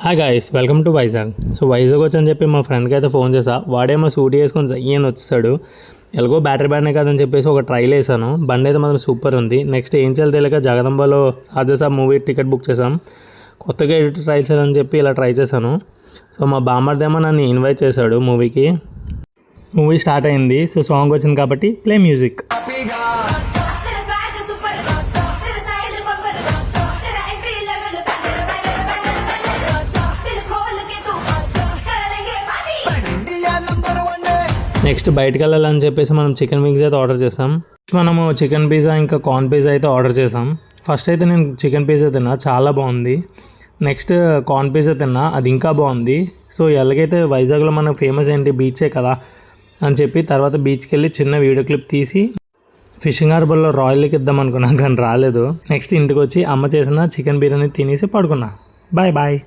Hi guys, welcome to Vizag. So Vizag వచ్చని చెప్పి మా ఫ్రెండ్కి అయితే ఫోన్ చేసా. వాడేమో సూట్ వేసుకొని ఈయన వచ్చేసాడు. ఎలాగో బ్యాటరీ బ్యానే కదని చెప్పేసి ఒక ట్రైల్ వేసాను. బండి అయితే మాత్రం సూపర్ ఉంది. నెక్స్ట్ ఏం చేయాలి తెలియక జగదంబలో రాజాసాబ్ మూవీ టికెట్ బుక్ చేసాం. కొత్తగా ఎడిట్ ట్రైల్స్ అని చెప్పి ఇలా ట్రై చేశాను. సో మా బామ్మర్దేమో నన్ను ఇన్వైట్ చేశాడు మూవీకి. మూవీ స్టార్ట్ అయింది. సో సాంగ్ వచ్చింది కాబట్టి ప్లే మ్యూజిక్. నెక్స్ట్ బయటకు వెళ్ళాలని చెప్పేసి మనం చికెన్ వింగ్స్ అయితే ఆర్డర్ చేసాం. మనము చికెన్ పిజ్జా ఇంకా కార్న్ పిజ్జా అయితే ఆర్డర్ చేసాం. ఫస్ట్ అయితే నేను చికెన్ పిజ్జా తిన్నా, చాలా బాగుంది. నెక్స్ట్ కార్న్ పిజ్జా తిన్నా, అది ఇంకా బాగుంది. సో ఎలాగైతే వైజాగ్లో మనకు ఫేమస్ ఏంటి బీచే కదా అని చెప్పి తర్వాత బీచ్కి వెళ్ళి చిన్న వీడియో క్లిప్ తీసి ఫిషింగ్ హార్బర్లో రాయల్కి ఇద్దాం అనుకున్నాను, కానీ రాలేదు. నెక్స్ట్ ఇంటికి వచ్చి అమ్మ చేసిన చికెన్ బిర్యానీ తినేసి పడుకున్నా. Bye bye.